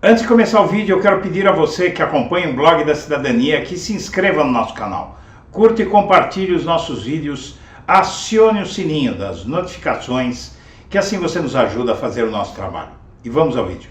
Antes de começar o vídeo, eu quero pedir a você que acompanha o Blog da Cidadania que se inscreva no nosso canal, curta e compartilhe os nossos vídeos, acione o sininho das notificações, que assim você nos ajuda a fazer o nosso trabalho. E vamos ao vídeo.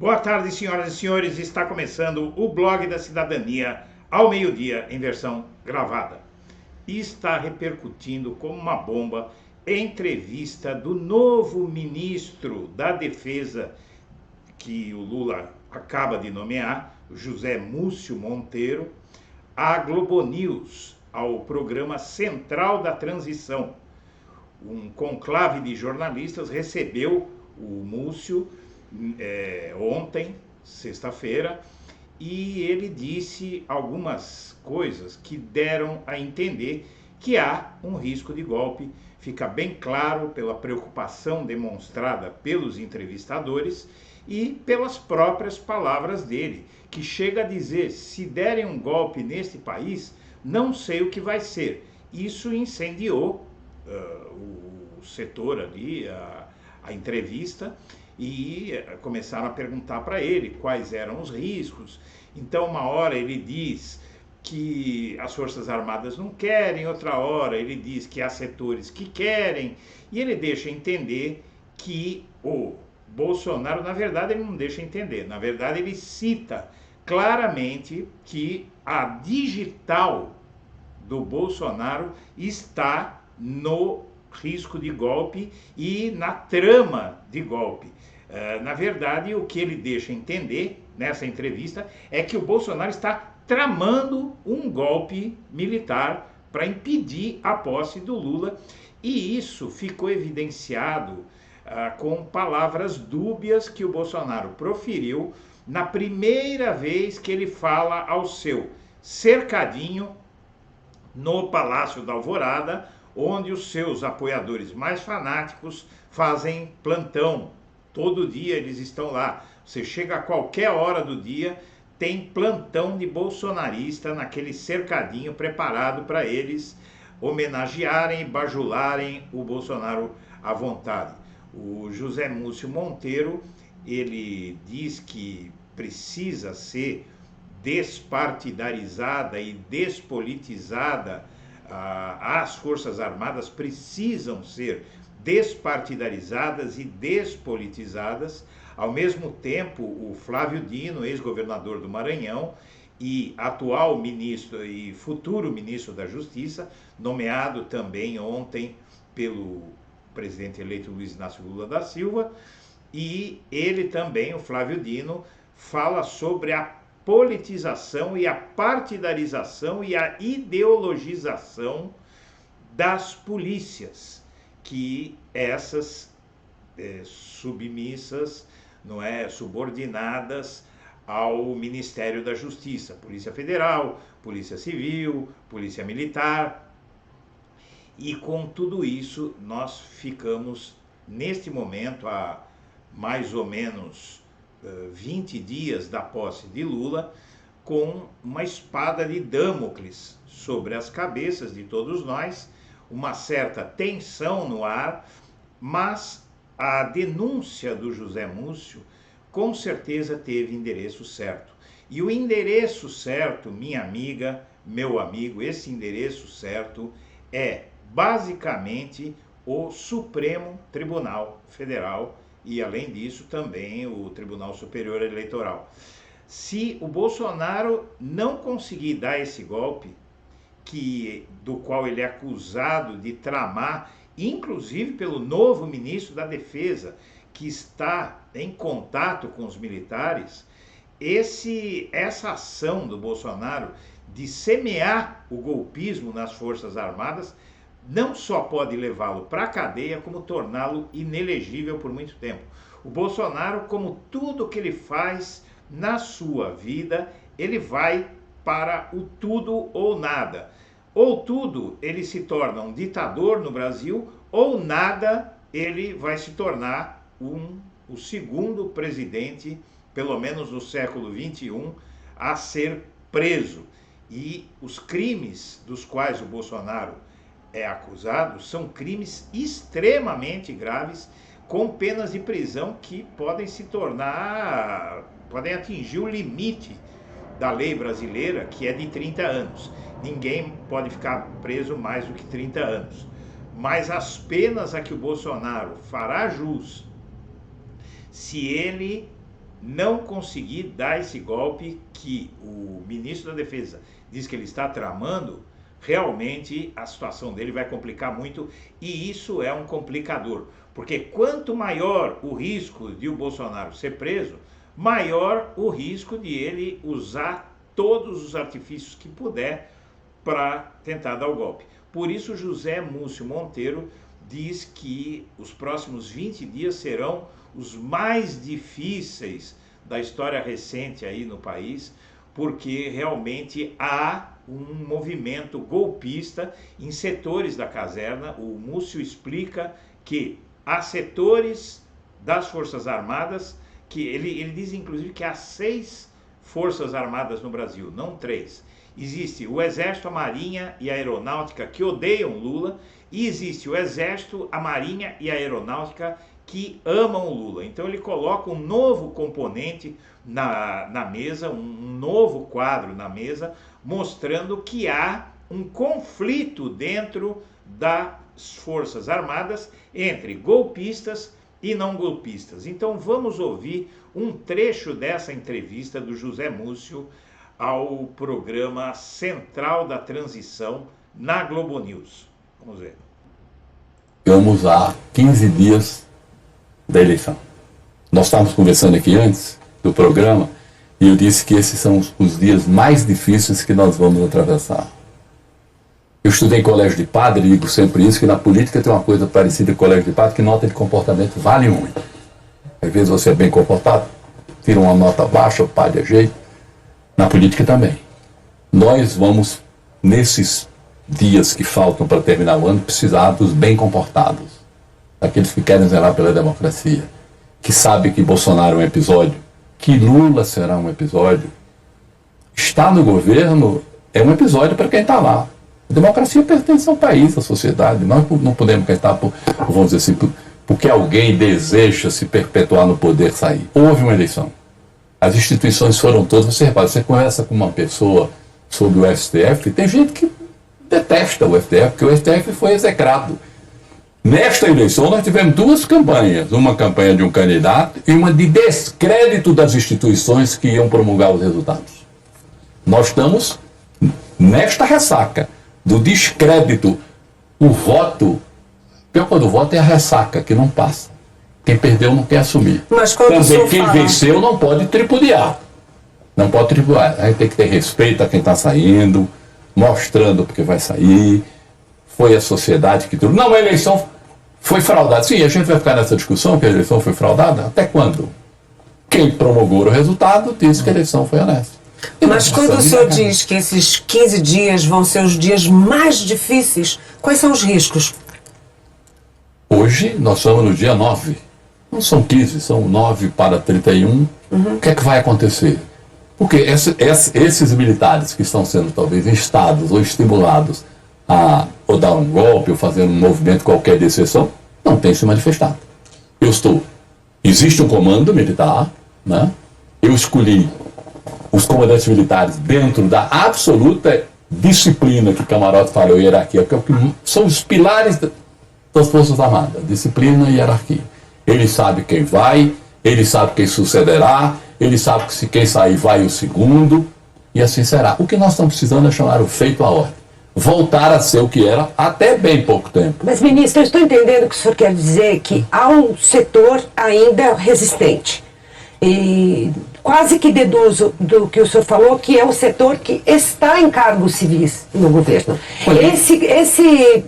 Boa tarde, senhoras e senhores. Está começando o Blog da Cidadania ao meio-dia em versão gravada. E está repercutindo como uma bomba a entrevista do novo ministro da Defesa que o Lula acaba de nomear, José Múcio Monteiro, à Globo News, ao programa Central da Transição. Um conclave de jornalistas recebeu o Múcio ontem, sexta-feira, e ele disse algumas coisas que deram a entender que há um risco de golpe. Fica bem claro pela preocupação demonstrada pelos entrevistadores e pelas próprias palavras dele, que chega a dizer: se derem um golpe neste país, não sei o que vai ser. Isso incendiou o setor ali, a entrevista, e começaram a perguntar para ele quais eram os riscos. Então, uma hora ele diz que as Forças Armadas não querem, outra hora ele diz que há setores que querem, e ele deixa entender que o Bolsonaro, na verdade, ele não deixa entender, na verdade ele cita claramente que a digital do Bolsonaro está no risco de golpe e na trama de golpe. Na verdade, o que ele deixa entender nessa entrevista é que o Bolsonaro está tramando um golpe militar para impedir a posse do Lula, e isso ficou evidenciado com palavras dúbias que o Bolsonaro proferiu na primeira vez que ele fala ao seu cercadinho no Palácio da Alvorada, onde os seus apoiadores mais fanáticos fazem plantão. Todo dia eles estão lá. Você chega a qualquer hora do dia, tem plantão de bolsonarista naquele cercadinho preparado para eles homenagearem e bajularem o Bolsonaro à vontade. O José Múcio Monteiro, ele diz que precisa ser despartidarizada e despolitizada. As Forças Armadas precisam ser despartidarizadas e despolitizadas. Ao mesmo tempo, o Flávio Dino, ex-governador do Maranhão e atual ministro e futuro ministro da Justiça, nomeado também ontem pelo presidente eleito Luiz Inácio Lula da Silva, e ele também, o Flávio Dino, fala sobre a politização e a partidarização e a ideologização das polícias, que essas submissas, não é, subordinadas ao Ministério da Justiça, Polícia Federal, Polícia Civil, Polícia Militar. E com tudo isso nós ficamos neste momento há mais ou menos 20 dias da posse de Lula, com uma espada de Damocles sobre as cabeças de todos nós, uma certa tensão no ar, mas a denúncia do José Múcio com certeza teve endereço certo. E o endereço certo, minha amiga, meu amigo, esse endereço certo é basicamente o Supremo Tribunal Federal e, além disso, também o Tribunal Superior Eleitoral. Se o Bolsonaro não conseguir dar esse golpe, do qual ele é acusado de tramar, inclusive pelo novo ministro da Defesa, que está em contato com os militares, essa ação do Bolsonaro de semear o golpismo nas Forças Armadas não só pode levá-lo para a cadeia, como torná-lo inelegível por muito tempo. O Bolsonaro, como tudo que ele faz na sua vida, ele vai para o tudo ou nada. Ou tudo, ele se torna um ditador no Brasil, ou nada, ele vai se tornar o segundo presidente, pelo menos no século XXI, a ser preso. E os crimes dos quais o Bolsonaro é acusado são crimes extremamente graves, com penas de prisão que podem podem atingir o limite da lei brasileira, que é de 30 anos. Ninguém pode ficar preso mais do que 30 anos. Mas as penas a que o Bolsonaro fará jus, se ele não conseguir dar esse golpe que o ministro da Defesa diz que ele está tramando, realmente a situação dele vai complicar muito, e isso é um complicador, porque quanto maior o risco de o Bolsonaro ser preso, maior o risco de ele usar todos os artifícios que puder para tentar dar o golpe. Por isso José Múcio Monteiro diz que os próximos 20 dias serão os mais difíceis da história recente aí no país, porque realmente há um movimento golpista em setores da caserna. O Múcio explica que há setores das Forças Armadas, que ele diz inclusive que há 6 Forças Armadas no Brasil, não 3. Existe o Exército, a Marinha e a Aeronáutica que odeiam Lula, e existe o Exército, a Marinha e a Aeronáutica que amam o Lula. Então ele coloca um novo componente na mesa, um novo quadro na mesa, mostrando que há um conflito dentro das Forças Armadas entre golpistas e não golpistas. Então vamos ouvir um trecho dessa entrevista do José Múcio ao programa Central da Transição na Globo News. Vamos ver. Chegamos a 15 dias da eleição. Nós estávamos conversando aqui antes do programa e eu disse que esses são os dias mais difíceis que nós vamos atravessar. Eu estudei em colégio de padre e digo sempre isso, que na política tem uma coisa parecida com colégio de padre, que nota de comportamento vale muito. Às vezes você é bem comportado, tira uma nota baixa, o padre é jeito. Na política também. Nós vamos, nesses dias que faltam para terminar o ano, precisar dos bem comportados, daqueles que querem zelar pela democracia, que sabem que Bolsonaro é um episódio, que Lula será um episódio. Estar no governo é um episódio para quem está lá. A democracia pertence ao país, à sociedade. Nós não podemos estar, vamos dizer assim, porque alguém deseja se perpetuar no poder sair. Houve uma eleição. As instituições foram todas. Você repara, você conversa com uma pessoa sobre o STF, tem gente que detesta o STF, porque o STF foi execrado. Nesta eleição nós tivemos 2 campanhas, uma campanha de um candidato e uma de descrédito das instituições que iam promulgar os resultados. Nós estamos nesta ressaca do descrédito. O voto, pior quando o voto é a ressaca, que não passa. Quem perdeu não quer assumir. Mas quando também quem venceu não pode tripudiar. Não pode tripudiar. A gente tem que ter respeito a quem está saindo, mostrando porque vai sair. Foi a sociedade que tudo. Não, a eleição foi fraudada. Sim, a gente vai ficar nessa discussão que a eleição foi fraudada. Até quando? Quem promulgou o resultado disse que a eleição foi honesta. Mas quando o senhor diz que esses 15 dias vão ser os dias mais difíceis, quais são os riscos? Hoje nós estamos no dia 9. Não são 15, são 9 para 31. O que é que vai acontecer? Porque esses militares que estão sendo talvez instados ou estimulados a ou dar um golpe ou fazer um movimento qualquer de exceção, não têm se manifestado. Existe um comando militar, né? Eu escolhi os comandantes militares dentro da absoluta disciplina que Camarote falou, hierarquia, que são os pilares das Forças Armadas, disciplina e hierarquia. Ele sabe quem vai, ele sabe quem sucederá, ele sabe que se quem sair vai o segundo, e assim será. O que nós estamos precisando é chamar o feito à ordem. Voltar a ser o que era até bem pouco tempo. Mas, ministro, eu estou entendendo que o senhor quer dizer que há um setor ainda resistente. E quase que deduzo do que o senhor falou, que é o setor que está em cargos civis no governo.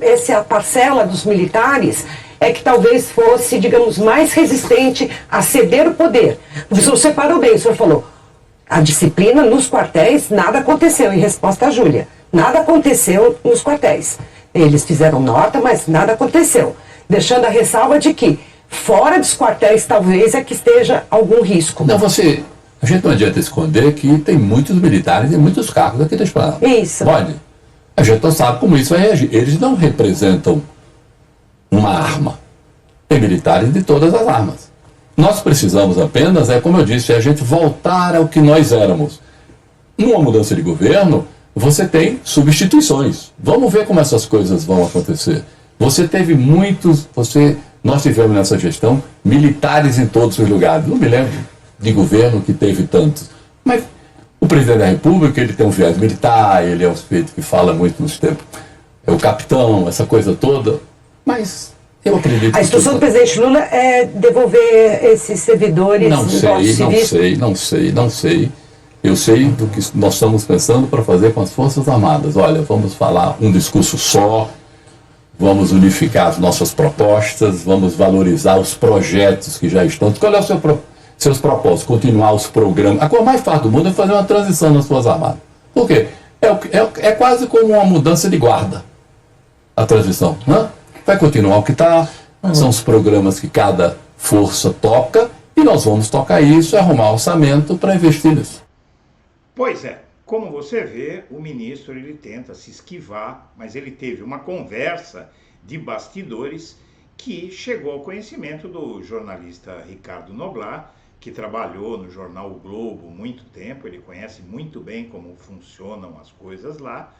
Essa parcela dos militares é que talvez fosse, digamos, mais resistente a ceder o poder. O senhor separou bem, o senhor falou, a disciplina nos quartéis, nada aconteceu, em resposta a Júlia. Nada aconteceu nos quartéis. Eles fizeram nota, mas nada aconteceu. Deixando a ressalva de que, fora dos quartéis, talvez é que esteja algum risco. Não, a gente não adianta esconder que tem muitos militares e muitos cargos aqui da Esplanada. Isso. Pode. A gente não sabe como isso vai reagir. Eles não representam uma arma. Tem militares de todas as armas. Nós precisamos apenas, como eu disse, a gente voltar ao que nós éramos. Numa mudança de governo, você tem substituições. Vamos ver como essas coisas vão acontecer. Você teve nós tivemos nessa gestão militares em todos os lugares. Não me lembro de governo que teve tantos. Mas o presidente da República, ele tem um viés militar, ele é um sujeito que fala muito nos tempos. É o capitão, essa coisa toda. Mas eu acredito que... A instrução do presidente Lula é devolver esses servidores... Não sei. Eu sei do que nós estamos pensando para fazer com as Forças Armadas. Olha, vamos falar um discurso só, vamos unificar as nossas propostas, vamos valorizar os projetos que já estão. Qual é o seus propósitos? Continuar os programas. A coisa mais fácil do mundo é fazer uma transição nas Forças Armadas. Por quê? É quase como uma mudança de guarda, a transição. Né? Vai continuar o que está, são os programas que cada força toca, e nós vamos tocar isso e arrumar orçamento para investir nisso. Pois é, como você vê, o ministro ele tenta se esquivar, mas ele teve uma conversa de bastidores que chegou ao conhecimento do jornalista Ricardo Noblat, que trabalhou no jornal O Globo muito tempo, ele conhece muito bem como funcionam as coisas lá,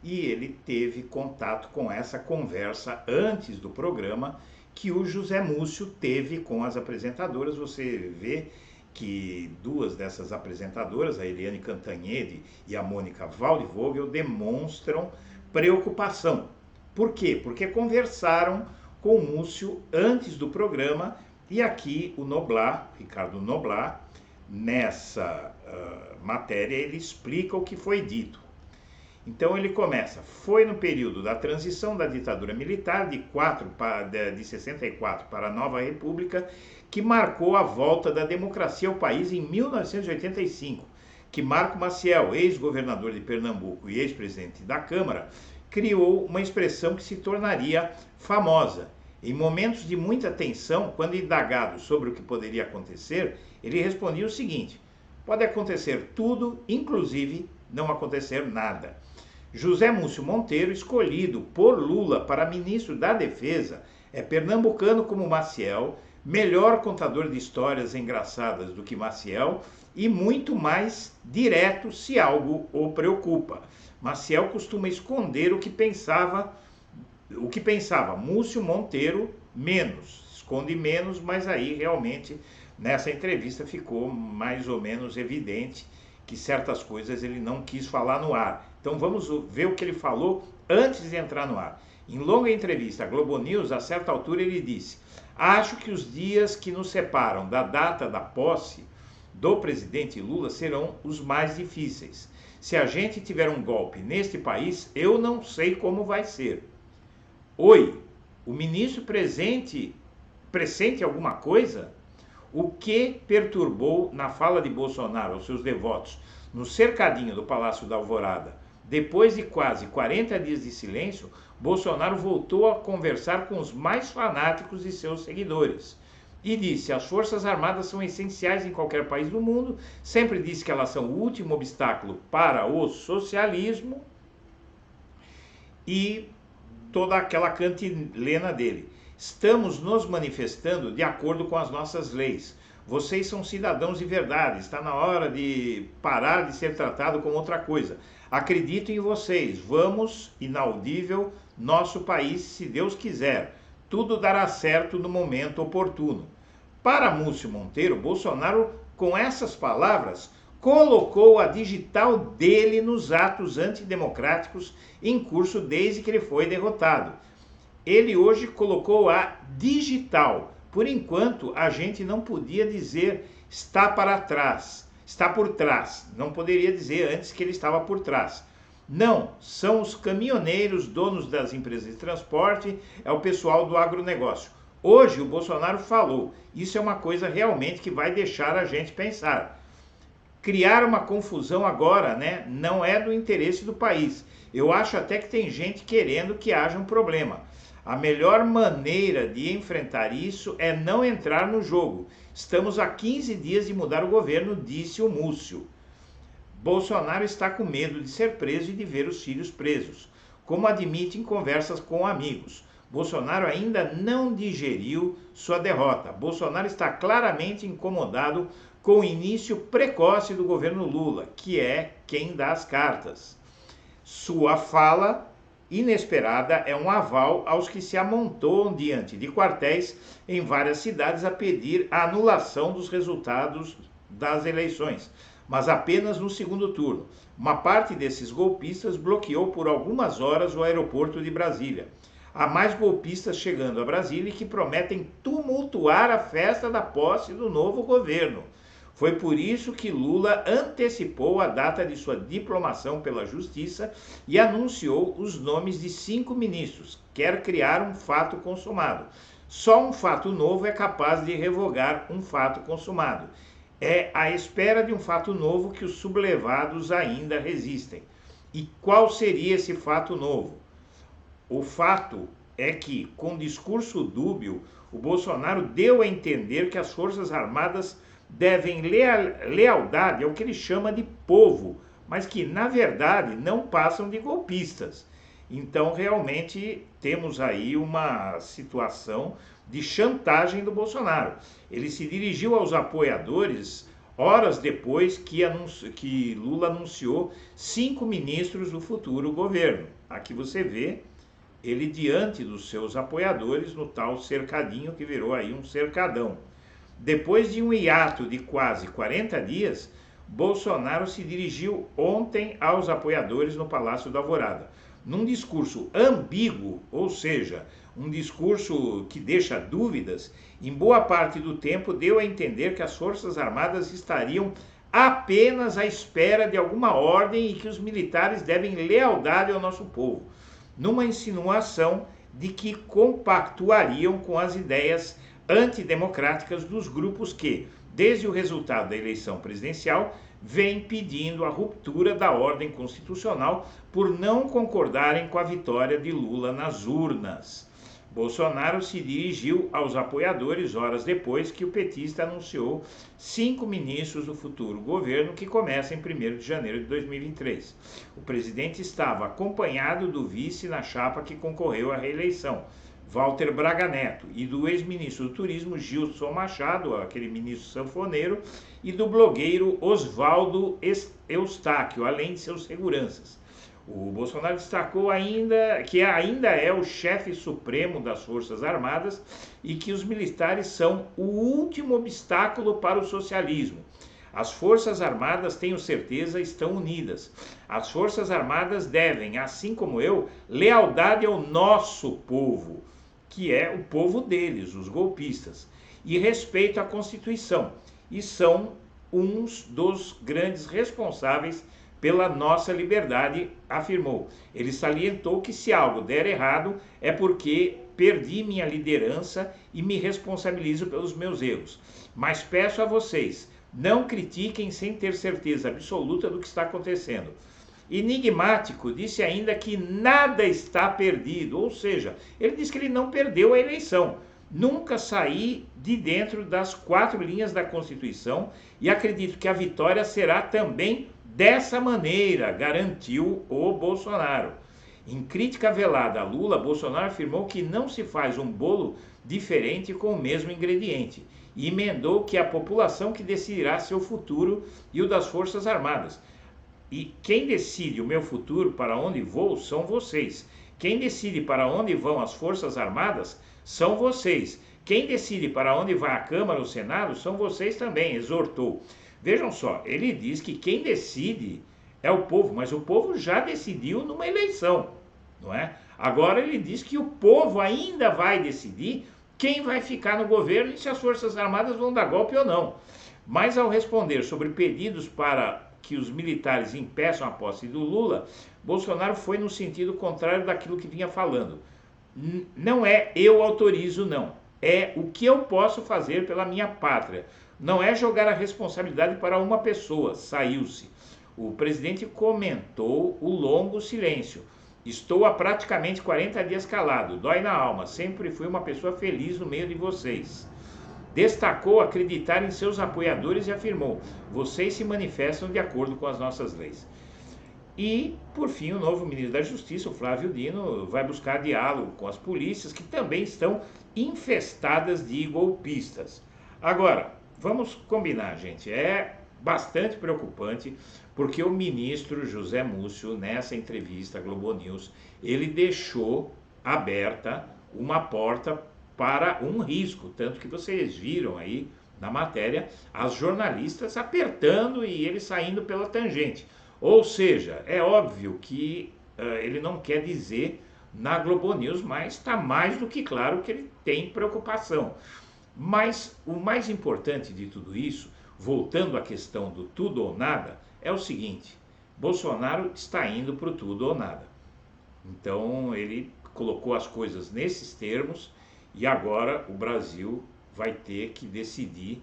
e ele teve contato com essa conversa antes do programa que o José Múcio teve com as apresentadoras. Você vê que duas dessas apresentadoras, a Eliane Cantanhede e a Mônica Waldvogel, demonstram preocupação. Por quê? Porque conversaram com o Múcio antes do programa, e aqui o Noblat, Ricardo Noblat, nessa matéria, ele explica o que foi dito. Então ele começa: foi no período da transição da ditadura militar de 64 para a nova república que marcou a volta da democracia ao país em 1985, que Marco Maciel, ex-governador de Pernambuco e ex-presidente da Câmara, criou uma expressão que se tornaria famosa. Em momentos de muita tensão, quando indagado sobre o que poderia acontecer, ele respondia o seguinte: pode acontecer tudo, inclusive não acontecer nada. José Múcio Monteiro, escolhido por Lula para ministro da Defesa, é pernambucano como Maciel, melhor contador de histórias engraçadas do que Maciel e muito mais direto se algo o preocupa. Maciel costuma esconder o que pensava Múcio Monteiro menos, esconde menos, mas aí realmente nessa entrevista ficou mais ou menos evidente que certas coisas ele não quis falar no ar. Então vamos ver o que ele falou antes de entrar no ar. Em longa entrevista à Globo News, a certa altura ele disse: acho que os dias que nos separam da data da posse do presidente Lula serão os mais difíceis. Se a gente tiver um golpe neste país, eu não sei como vai ser. Oi, o ministro pressente alguma coisa? O que perturbou na fala de Bolsonaro aos seus devotos no cercadinho do Palácio da Alvorada? Depois de quase 40 dias de silêncio, Bolsonaro voltou a conversar com os mais fanáticos de seus seguidores e disse: as Forças Armadas são essenciais em qualquer país do mundo, sempre disse que elas são o último obstáculo para o socialismo, e toda aquela cantilena dele. Estamos nos manifestando de acordo com as nossas leis. Vocês são cidadãos de verdade, está na hora de parar de ser tratado como outra coisa. Acredito em vocês, vamos, inaudível, nosso país, se Deus quiser. Tudo dará certo no momento oportuno. Para Múcio Monteiro, Bolsonaro, com essas palavras, colocou a digital dele nos atos antidemocráticos em curso desde que ele foi derrotado. Ele hoje colocou a digital. Por enquanto, a gente não podia dizer está para trás, está por trás. Não poderia dizer antes que ele estava por trás. Não, são os caminhoneiros, donos das empresas de transporte, é o pessoal do agronegócio. Hoje o Bolsonaro falou, isso é uma coisa realmente que vai deixar a gente pensar. Criar uma confusão agora, né, não é do interesse do país. Eu acho até que tem gente querendo que haja um problema. A melhor maneira de enfrentar isso é não entrar no jogo. Estamos a 15 dias de mudar o governo, disse o Múcio. Bolsonaro está com medo de ser preso e de ver os filhos presos. como admite em conversas com amigos. Bolsonaro ainda não digeriu sua derrota. Bolsonaro está claramente incomodado com o início precoce do governo Lula, que é quem dá as cartas. Sua fala inesperada é um aval aos que se amontoam diante de quartéis em várias cidades a pedir a anulação dos resultados das eleições, mas apenas no segundo turno. Uma parte desses golpistas bloqueou por algumas horas o aeroporto de Brasília. Há mais golpistas chegando a Brasília que prometem tumultuar a festa da posse do novo governo. Foi por isso que Lula antecipou a data de sua diplomação pela Justiça e anunciou os nomes de 5 ministros. Quer criar um fato consumado. Só um fato novo é capaz de revogar um fato consumado. É à espera de um fato novo que os sublevados ainda resistem. E qual seria esse fato novo? O fato é que, com discurso dúbio, o Bolsonaro deu a entender que as Forças Armadas devem lealdade ao que ele chama de povo, mas que, na verdade, não passam de golpistas. Então, realmente, temos aí uma situação de chantagem do Bolsonaro. Ele se dirigiu aos apoiadores horas depois que Lula anunciou 5 ministros do futuro governo. Aqui você vê ele diante dos seus apoiadores no tal cercadinho que virou aí um cercadão. Depois de um hiato de quase 40 dias, Bolsonaro se dirigiu ontem aos apoiadores no Palácio da Alvorada. Num discurso ambíguo, ou seja, um discurso que deixa dúvidas, em boa parte do tempo deu a entender que as Forças Armadas estariam apenas à espera de alguma ordem e que os militares devem lealdade ao nosso povo, numa insinuação de que compactuariam com as ideias antidemocráticas dos grupos que, desde o resultado da eleição presidencial, vêm pedindo a ruptura da ordem constitucional por não concordarem com a vitória de Lula nas urnas. Bolsonaro se dirigiu aos apoiadores horas depois que o petista anunciou 5 ministros do futuro governo que começa em 1º de janeiro de 2023. O presidente estava acompanhado do vice na chapa que concorreu à reeleição, Walter Braga Neto, e do ex-ministro do Turismo Gilson Machado, aquele ministro sanfoneiro, e do blogueiro Oswaldo Eustáquio, além de seus seguranças. O Bolsonaro destacou ainda que ainda é o chefe supremo das Forças Armadas e que os militares são o último obstáculo para o socialismo. As Forças Armadas, tenho certeza, estão unidas. As Forças Armadas devem, assim como eu, lealdade ao nosso povo, que é o povo deles, os golpistas, e respeito à Constituição, e são uns dos grandes responsáveis pela nossa liberdade, afirmou. Ele salientou que se algo der errado é porque perdi minha liderança e me responsabilizo pelos meus erros. Mas peço a vocês, não critiquem sem ter certeza absoluta do que está acontecendo. Enigmático disse ainda que nada está perdido, ou seja, ele disse que ele não perdeu a eleição. Nunca saí de dentro das 4 linhas da Constituição e acredito que a vitória será também dessa maneira, garantiu o Bolsonaro. Em crítica velada a Lula, Bolsonaro afirmou que não se faz um bolo diferente com o mesmo ingrediente e emendou que é a população que decidirá seu futuro e o das Forças Armadas. E quem decide o meu futuro, para onde vou, são vocês. Quem decide para onde vão as Forças Armadas são vocês. Quem decide para onde vai a Câmara ou o Senado são vocês também, exortou. Vejam só, ele diz que quem decide é o povo, mas o povo já decidiu numa eleição, não é? Agora ele diz que o povo ainda vai decidir quem vai ficar no governo e se as Forças Armadas vão dar golpe ou não. Mas ao responder sobre pedidos para que os militares impeçam a posse do Lula, Bolsonaro foi no sentido contrário daquilo que vinha falando. Não é eu autorizo, não. É o que eu posso fazer pela minha pátria. Não é jogar a responsabilidade para uma pessoa, saiu-se. O presidente comentou o longo silêncio. Estou há praticamente 40 dias calado, dói na alma, sempre fui uma pessoa feliz no meio de vocês. Destacou acreditar em seus apoiadores e afirmou, vocês se manifestam de acordo com as nossas leis. E, por fim, o novo ministro da Justiça, o Flávio Dino, vai buscar diálogo com as polícias, que também estão infestadas de golpistas. Agora, vamos combinar, gente, é bastante preocupante, porque o ministro José Múcio, nessa entrevista à Globo News, ele deixou aberta uma porta para um risco, tanto que vocês viram aí na matéria as jornalistas apertando e ele saindo pela tangente. Ou seja, é óbvio que ele não quer dizer na Globo News, mas está mais do que claro que ele tem preocupação. Mas o mais importante de tudo isso, voltando à questão do tudo ou nada, é o seguinte: Bolsonaro está indo para o tudo ou nada. Então ele colocou as coisas nesses termos e agora o Brasil vai ter que decidir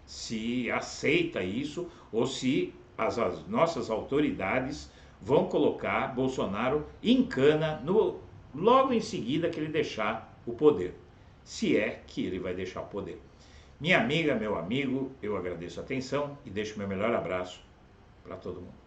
se aceita isso ou se as nossas autoridades vão colocar Bolsonaro em cana logo em seguida que ele deixar o poder. Se é que ele vai deixar o poder. Minha amiga, meu amigo, eu agradeço a atenção e deixo meu melhor abraço para todo mundo.